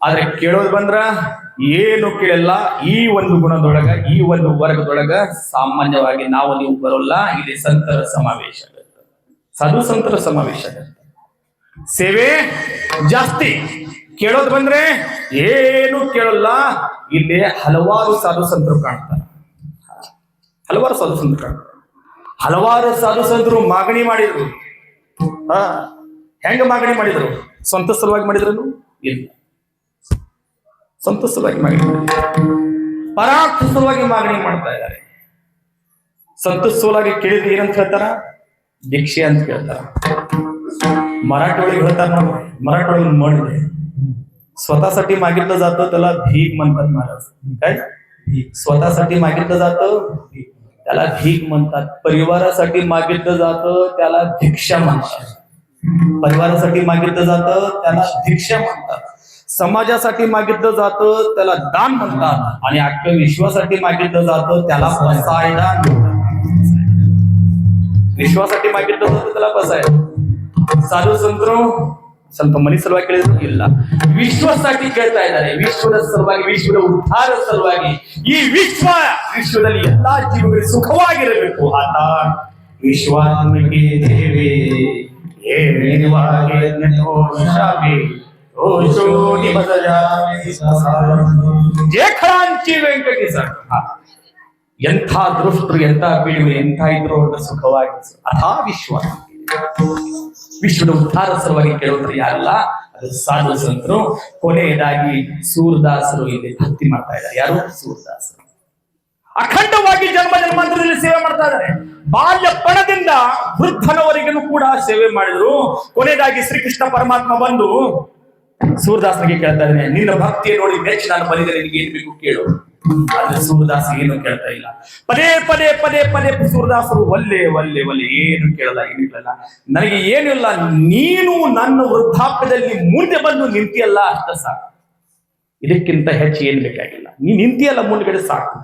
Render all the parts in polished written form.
ಆದ್ರೆ ಕೇಳೋದು ಬಂದ್ರ ಏನು ಕೇಳಲ್ಲ. ಈ ಒಂದು ಗುಣದೊಳಗ, ಈ ಒಂದು ವರ್ಗದೊಳಗ ಸಾಮಾನ್ಯವಾಗಿ ನಾವು ನೀವು ಬರೋಲ್ಲ. ಇಲ್ಲಿ ಸಂತರ ಸಮಾವೇಶ, ಸಾಧು ಸಂತರ ಸಮಾವೇಶ, ಸೇವೆ ಜಾಸ್ತಿ. ಕೇಳೋದು ಬಂದ್ರೆ ಏನು ಕೇಳಲ್ಲ. ಇಲ್ಲಿ ಹಲವಾರು ಸಾಧು ಸಂತರು ಕಾಣ್ತಾರೆ, ಹಲವಾರು ಸಾಧು ಸಂತರು ಕಾಣ್ತಾರೆ. ಹಲವಾರು ಸಾಧು ಸಂತರು ಮಾಗಣಿ ಮಾಡಿದ್ರು. ಹೆಂಗ ಮಾಗಣಿ ಮಾಡಿದ್ರು? ಸ್ವಂತ ಸಲುವಾಗಿ ಮಾಡಿದ್ರು? ಇಲ್ಲ, ಸ್ವಂತ ಸಲುವಾಗಿ ಮಾಗಣಿ ಮಾಡಿದ್ರು, ಪರಾರ್ಥ ಸಲುವಾಗಿ ಮಾಗಣಿ ಮಾಡ್ತಾ ಇದ್ದಾರೆ. ಸ್ವಂತ ಸಲುವಾಗಿ ಕೇಳಿದ್ರೆ ಏನಂತ ಹೇಳ್ತಾರ? ಭಿಕ್ಷೆ ಅಂತ ಕೇಳ್ತಾರ. मराठी ಒಳಗೆ ಹೇಳ್ತಾರ ನಾವು, मराठी ಒಳಗೆ ಮಾಡಿದೆ स्वतःसाठी मागितलं जातं त्याला भीक म्हणतात महाराज. काय स्वतःसाठी मागितलं जातं त्याला भीक म्हणतात. परिवारासाठी मागितलं जातं त्याला भिक्षा म्हणतात. परिवारासाठी मागितलं जातं त्याला भिक्षा म्हणतात. समाजासाठी मागितलं जातं त्याला दान म्हणतात. आणि अख्ख्या विश्वासाठी मागितलं जातं त्याला पसायदान म्हणतात. विश्वासाठी मागितलं जातं त्याला पसायदान. ಸಾಧು ಸಂತರು ಸ್ವಲ್ಪ ಮನಿ ಸಲುವಾಗಿ ಕೇಳಿದ್ರು? ಇಲ್ಲ, ವಿಶ್ವसाठी ಕೇಳ್ತಾ ಇದ್ದಾರೆ. ವಿಶ್ವದ ಸಲುವಾಗಿ, ವಿಶ್ವದ ಉದ್ಧಾರ ಸಲುವಾಗಿ. ಈ ವಿಶ್ವದಲ್ಲಿ ಎಲ್ಲಾ ಜೀವಗಳು ಸುಖವಾಗಿರಬೇಕು. ಆತ ವಿಶ್ವಾತ್ಮಕ್ಕೆ ದೇವಿ ಜೇಖರಾಂಚಿ ವೆಂಕಟೇಶ. ಎಂಥ ದೃಷ್ಟರು, ಎಂಥ ಪೀಳಿಗೆ, ಎಂಥ ಇದ್ರು ಅವ್ರ ಸುಖವಾಗಿ. ಅಥಾ ವಿಶ್ವ, ವಿಶ್ವದ ಉದ್ಧಾರ ಸಲುವಾಗಿ ಕೇಳೋದ್ರೆ ಯಾರಲ್ಲ, ಅದು ಸಾಧು ಸಂತರು. ಕೊನೆಯದಾಗಿ ಸೂರದಾಸರು ಇಲ್ಲಿ ಭಕ್ತಿ ಮಾಡ್ತಾ ಇದ್ದಾರೆ. ಯಾರು? ಸೂರದಾಸರು ಅಖಂಡವಾಗಿ ಜನ್ಮ ಜನ್ಮಾಂತರದಲ್ಲಿ ಸೇವೆ ಮಾಡ್ತಾ ಇದ್ದಾರೆ. ಬಾಲ್ಯಪಣದಿಂದ ವೃದ್ಧನವರೆಗೂ ಕೂಡ ಸೇವೆ ಮಾಡಿದ್ರು. ಕೊನೆಯದಾಗಿ ಶ್ರೀಕೃಷ್ಣ ಪರಮಾತ್ಮ ಬಂದು ಸೂರದಾಸನಿಗೆ ಕೇಳ್ತಾ ಇದ್ದಾನೆ, ನಿನ್ನ ಭಕ್ತಿಯ ನೋಡಿ ಮೆಚ್ಚಿ ನಾನು ಬಂದಿದ್ದೇನೆ, ನಿನಗೆ ಏನ್ ಬೇಕು ಕೇಳು. ಆದ್ರೆ ಸೂರದಾಸ ಏನು ಕೇಳ್ತಾ ಇಲ್ಲ. ಪದೇ ಪದೇ ಪದೇ ಪದೇ ಸೂರದಾಸರು ಒಲ್ಲೆ ಒಲ್ಲೆ ಒಲ್ಲೆ, ಏನು ಕೇಳಲ್ಲ, ಏನು ಕೇಳಲ್ಲ. ನನಗೆ ಏನು ಇಲ್ಲ, ನೀನು ನನ್ನ ವೃದ್ಧಾಪ್ಯದಲ್ಲಿ ಮುಂದೆ ಬಂದು ನಿಂತಿಯಲ್ಲ ಅಷ್ಟ ಸಾಕು. ಇದಕ್ಕಿಂತ ಹೆಚ್ಚು ಏನ್ ಬೇಕಾಗಿಲ್ಲ. ನೀ ನಿಂತಿಯಲ್ಲ ಮುಂದ್ಗಡೆ ಸಾಕು.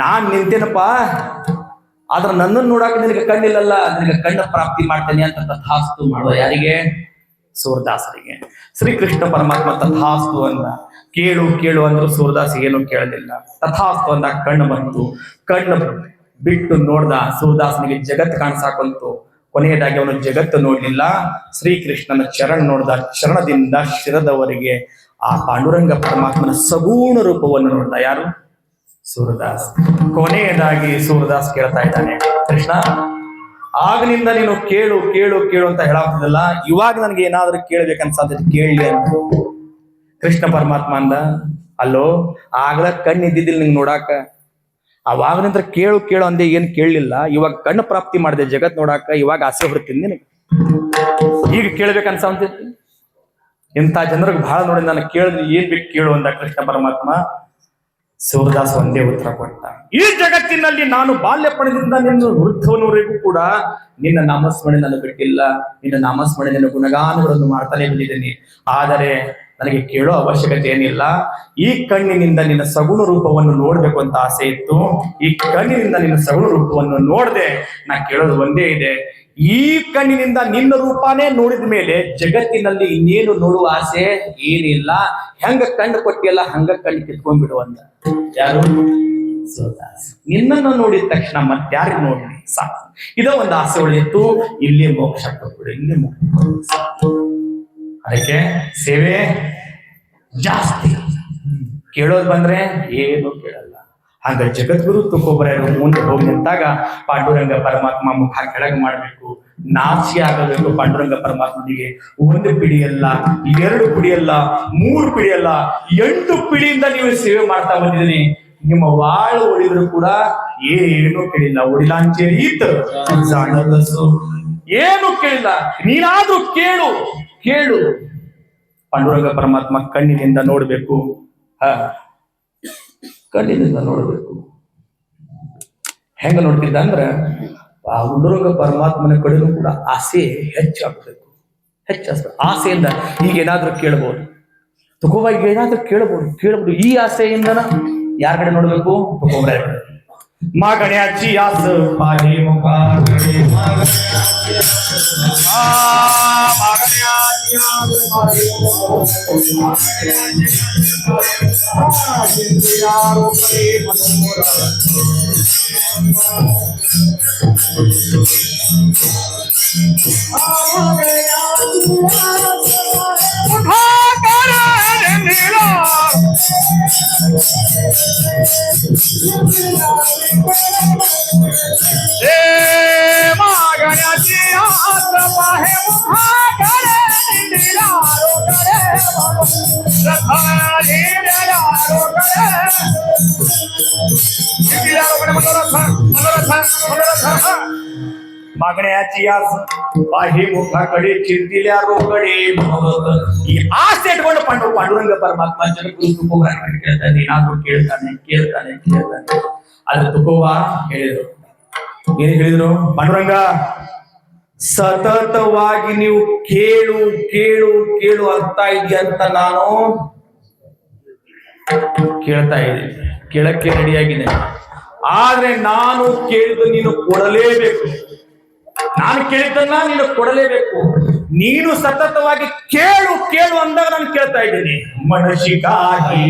ನಾನ್ ನಿಂತೇನಪ್ಪ, ಆದ್ರೆ ನನ್ನನ್ನು ನೋಡಾಕ ನಿನಗೆ ಕಣ್ಣಿಲ್ಲಲ್ಲ, ನಿನಗೆ ಕಣ್ಣ ಪ್ರಾಪ್ತಿ ಮಾಡ್ತೇನೆ ಅಂತ ತಥಾಸ್ತು ಮಾಡುವ. ಯಾರಿಗೆ? ಸೂರದಾಸರಿಗೆ. ಶ್ರೀಕೃಷ್ಣ ಪರಮಾತ್ಮ ತಥಾಸ್ತು ಅಂದ. ಕೇಳು ಕೇಳು ಅಂದ್ರು ಸೂರದಾಸ ಏನು ಕೇಳಲಿಲ್ಲ. ತಥಾಸ್ತು ಅಂದ. ಕಣ್ಣು ಬಂತು, ಕಣ್ಣು ಬಿಟ್ಟು ನೋಡ್ದ. ಸೂರದಾಸನಿಗೆ ಜಗತ್ತು ಕಾಣಿಸಾಕಂತು. ಕೊನೆಯದಾಗಿ ಅವನು ಜಗತ್ತು ನೋಡ್ಲಿಲ್ಲ, ಶ್ರೀಕೃಷ್ಣನ ಚರಣ ನೋಡ್ದ. ಚರಣದಿಂದ ಶಿರದವರೆಗೆ ಆ ಪಾಂಡುರಂಗ ಪರಮಾತ್ಮನ ಸಗೂಣ ರೂಪವನ್ನು ನೋಡ್ದ. ಯಾರು? ಸೂರದಾಸ್. ಕೊನೆಯದಾಗಿ ಸೂರದಾಸ್ ಕೇಳ್ತಾ ಇದ್ದಾನೆ, ಕೃಷ್ಣ ಆಗನಿಂದ ನೀನು ಕೇಳು ಕೇಳು ಕೇಳು ಅಂತ ಹೇಳಾಗ್ತದಲ್ಲ, ಇವಾಗ ನನಗೆ ಏನಾದ್ರೂ ಕೇಳ್ಬೇಕನ್ಸತ್ತೆ, ಕೇಳಲಿ ಅಂತ ಕೃಷ್ಣ ಪರಮಾತ್ಮ ಅಂದ. ಅಲ್ಲೋ, ಆಗ್ಲ ಕಣ್ಣು ಇದ್ದಿದ್ದಿಲ್ಲ ನಿಂಗೆ ನೋಡಾಕ, ಅವಾಗ ನಂತರ ಕೇಳು ಕೇಳು ಅಂದೆ, ಏನ್ ಕೇಳಲಿಲ್ಲ. ಇವಾಗ ಕಣ್ಣು ಪ್ರಾಪ್ತಿ ಮಾಡಿದೆ ಜಗತ್ ನೋಡಾಕ, ಇವಾಗ ಆಸೆ ಹೊಡ್ತೀನಿ ನಿನಗೆ, ಈಗ ಕೇಳ್ಬೇಕನ್ಸಂತೈತಿ. ಇಂಥ ಜನರಿಗೆ ಬಹಳ ನೋಡಿ, ನಾನು ಕೇಳಿದ್ರೆ ಏನ್ ಬೇಕು ಕೇಳು ಅಂದ ಕೃಷ್ಣ ಪರಮಾತ್ಮ. ಸೂರದಾಸ ಒಂದೇ ಉತ್ತರ ಕೊಟ್ಟ, ಈ ಜಗತ್ತಿನಲ್ಲಿ ನಾನು ಬಾಲ್ಯಪಣದಿಂದ ನಿನ್ನ ವೃದ್ಧವನವರೆಗೂ ಕೂಡ ನಿನ್ನ ನಾಮಸ್ಮರಣೆ ನಾನು ಬಿಟ್ಟಿಲ್ಲ. ನಿನ್ನ ನಾಮಸ್ಮರಣೆ, ನಿನ್ನ ಗುಣಗಾನಗಳನ್ನು ಮಾಡ್ತಾನೆ ಬಂದಿದ್ದೀನಿ. ಆದರೆ ನನಗೆ ಕೇಳೋ ಅವಶ್ಯಕತೆ ಏನಿಲ್ಲ. ಈ ಕಣ್ಣಿನಿಂದ ನಿನ್ನ ಸಗುಣ ರೂಪವನ್ನು ನೋಡ್ಬೇಕು ಅಂತ ಆಸೆ ಇತ್ತು. ಈ ಕಣ್ಣಿನಿಂದ ನಿನ್ನ ಸಗುಣ ರೂಪವನ್ನು ನೋಡದೆ ನಾ ಕೇಳೋದು ಒಂದೇ ಇದೆ, ಈ ಕಣ್ಣಿನಿಂದ ನಿನ್ನ ರೂಪಾನೇ ನೋಡಿದ ಮೇಲೆ ಜಗತ್ತಿನಲ್ಲಿ ಇನ್ನೇನು ನೋಡುವ ಆಸೆ ಏನಿಲ್ಲ. ಹೆಂಗ ಕಣ್ಣು ಕೊಟ್ಟಿಯಲ್ಲ ಹಂಗ ಕಣ್ಣು ಕಿತ್ಕೊಂಡ್ಬಿಡುವಂತ. ಯಾರು? ನಿನ್ನನ್ನು ನೋಡಿದ ತಕ್ಷಣ ಮತ್ತಾರಿಗೆ ನೋಡಿ ಸಾಕು. ಇದ ಒಂದು ಆಸೆ ಉಳಿದಿತ್ತು. ಇಲ್ಲೇ ಮೋಕ್ಷ ಕೊಟ್ಬಿಡು, ಇಲ್ಲೇ ಮುಕ್ತಿ. ಅದಕ್ಕೆ ಸೇವೆ ಜಾಸ್ತಿ. ಕೇಳೋದು ಬಂದ್ರೆ ಏನು ಕೇಳಲ್ಲ. ಹಂಗ ಜಗದ್ಗುರು ತುಕೋಬರಾಯರು ಮುಂದೆ ಹೋಗಿ ನಿಂತಾಗ ಪಾಂಡುರಂಗ ಪರಮಾತ್ಮ ಮುಖ ಕೆಳಗೆ ಮಾಡ್ಬೇಕು, ನಾಚಿ ಆಗಬೇಕು. ಪಾಂಡುರಂಗ ಪರಮಾತ್ಮನಿಗೆ ಒಂದು ಪಿಡಿಯಲ್ಲ, 2 ಪಿಡಿಯಲ್ಲ, 3 ಪಿಡಿಯಲ್ಲ, 8 ಪಿಡಿಯಿಂದ ನೀವು ಸೇವೆ ಮಾಡ್ತಾ ಬಂದಿದ್ದೀನಿ. ನಿಮ್ಮ ವಾಳು ಉಳಿದ್ರು ಕೂಡ ಏನು ಕೇಳಿಲ್ಲ. ಉಡಿಲಾಂಚೇರೀತ ಏನು ಕೇಳಿಲ್ಲ. ನೀನಾದ್ರೂ ಕೇಳು ಕೇಳು. ಪಾಂಡುರಂಗ ಪರಮಾತ್ಮ ಕಣ್ಣಿನಿಂದ ನೋಡ್ಬೇಕು, ಕಣ್ಣಿನಿಂದ ನೋಡ್ಬೇಕು. ಹೆಂಗ ನೋಡ್ತಿದ್ದ ಅಂದ್ರ ಆ ಪಾಂಡುರಂಗ ಪರಮಾತ್ಮನ ಕಡೆನೂ ಕೂಡ ಆಸೆ ಹೆಚ್ಚಾಗಬೇಕು. ಆಸೆಯಿಂದ ಈಗ ಏನಾದ್ರೂ ಕೇಳಬಹುದು, ತುಕೋಬಾಯಿಗೆ ಏನಾದ್ರೂ ಕೇಳಬಹುದು. ಈ ಆಸೆಯಿಂದ ಯಾರ ಕಡೆ ನೋಡ್ಬೇಕು? ತುಕೋಬರಾಯ ಕಡೆ. मागण्याची आस पाहे मुखाकडे मागण्याची मागण्याची आस पाहे मुखाकडे चिंतिल्या रोकडे ही आस इटಕೊಂಡು पांडुरंग परमात्माच्या ತುಕೋಬಾರಕ್ಕೆ ಕೇಳ್ತಾನೆ ಏನಾದರೂ ಕೇಳ್ತಾನೆ ಆದ್ರೆ ತುಕೋಬ ಹೇಳಿದ್ರು ಏನು ಹೇಳಿದ್ರು ಪಾಂಡುರಂಗ ಸತತವಾಗಿ ನೀವು ಕೇಳು ಕೇಳು ಕೇಳು ಅಂತ ಇದೆಯಾ ಅಂತ ನಾನು ಕೇಳ್ತಾ ಇದ್ದೀನಿ ಕೇಳಕ್ಕೆ ರೆಡಿಯಾಗಿದೆ ಆದ್ರೆ ನಾನು ಕೇಳಿದ್ದು ನೀನು ಕೊಡಲೇಬೇಕು ನಾನು ಕೇಳಿದ್ದನ್ನ ನೀನು ಕೊಡಲೇಬೇಕು ನೀನು ಸತತವಾಗಿ ಕೇಳು ಕೇಳು ಅಂದಾಗ ನಾನು ಕೇಳ್ತಾ ಇದ್ದೀನಿ ಮನಸ್ಸಿಗಾಗಿ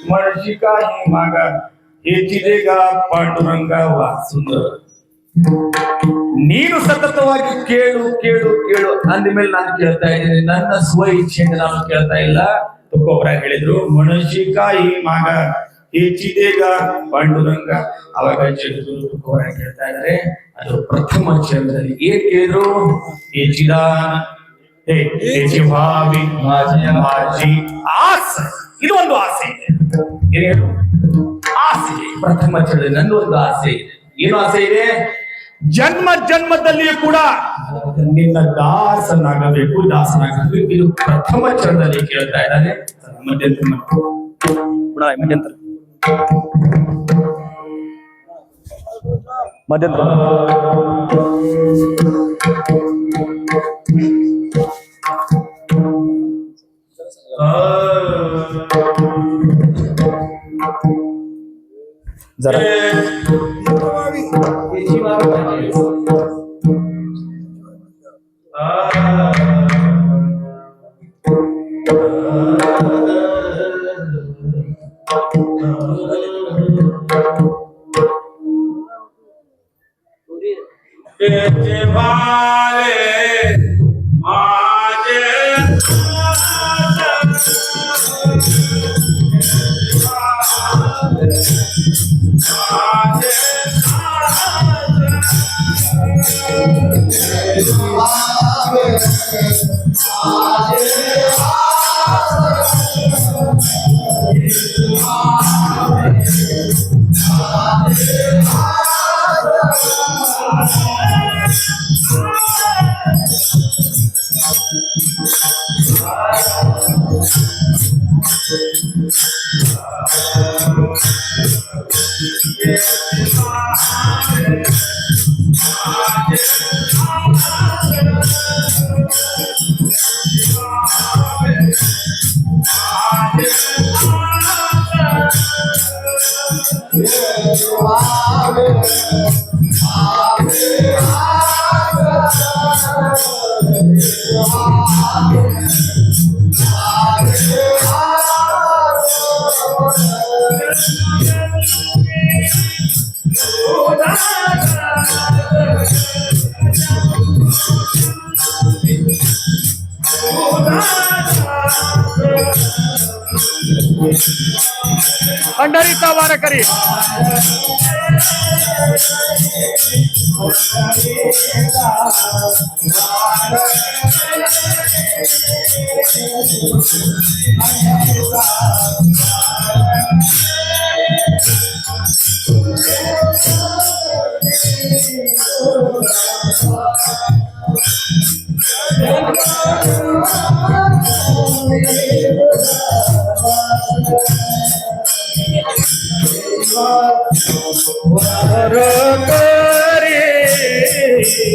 मनसिकाही मागा ಹೆಚ್ಚಿದೇಗ ಪಾಂಡುರಂಗ ವಾಸುಂದರ ನೀನು ಸತತವಾಗಿ ಕೇಳು ಕೇಳು ಕೇಳು ಅಂದಮೇಲೆ ನಾನು ಕೇಳ್ತಾ ಇದ್ದೀನಿ ನನ್ನ ಸ್ವ ಇಚ್ಛೆಯಿಂದ ನಾನು ಕೇಳ್ತಾ ಇಲ್ಲ ತುಕೋಬ್ರ ಹೇಳಿದ್ರು ಮನಸಿಕಾಯಿ ಮಾಗ ಹೆಚ್ಚಿದೇಗ ಪಾಂಡುರಂಗ ಅವಾಗ ಜಗದ್ಗುರು ತುಕೋಬ್ರ ಕೇಳ್ತಾ ಇದ್ದಾರೆ ಅದು ಪ್ರಥಮ ಚಂದ್ರದಲ್ಲಿ ಏನ್ ಕೇಳಿದ್ರು ಹೆಚ್ಚಿದ ಭಾವಿ ಮಾಜಿ ಆಸೆ ಇದು ಒಂದು ಆಸೆ ಇದೆ ಏನು ಆಸೆ ಪ್ರಥಮ ಚಂದ್ರದಲ್ಲಿ ನಂದು ಒಂದು ಆಸೆ ಇದೆ ಏನು ಆಸೆ ಇದೆ ಜನ್ಮ ಜನ್ಮದಲ್ಲಿಯೂ ಕೂಡ ನಿನ್ನ ದಾಸನಾಗಬೇಕು ಇದು ಪ್ರಥಮ ಚರಣದಲ್ಲಿ ಕೇಳ್ತಾ ಇದ್ದಾನೆ ಮಧ್ಯಂತರ जरा वाले माझे पंढरीचा वारकरी वारकरी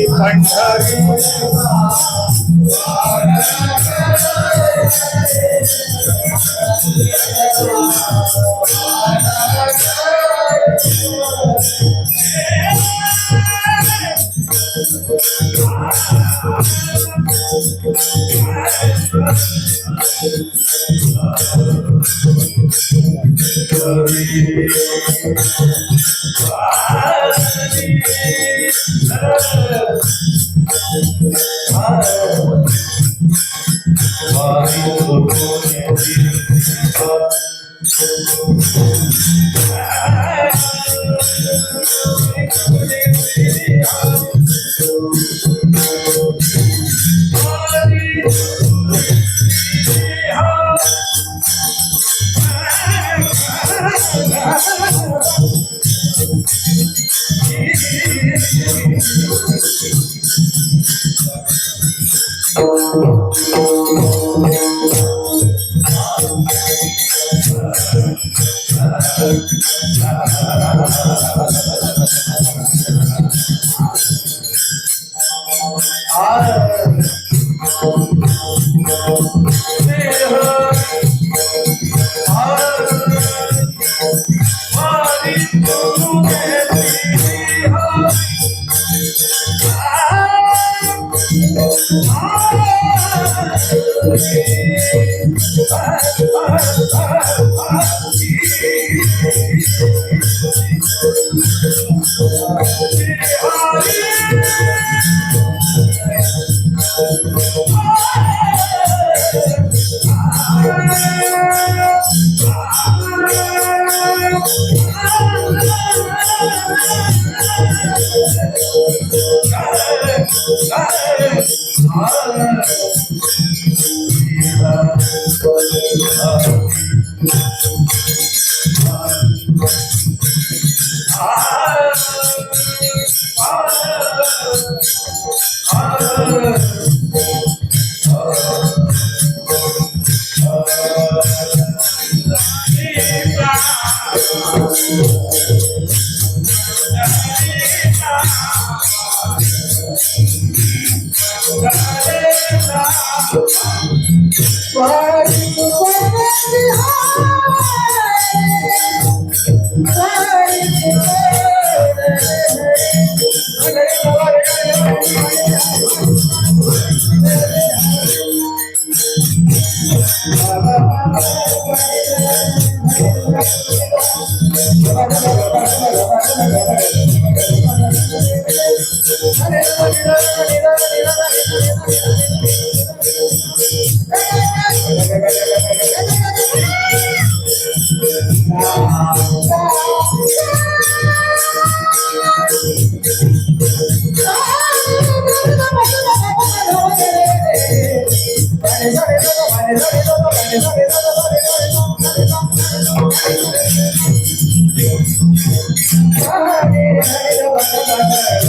पंढरी Hare Hare Hare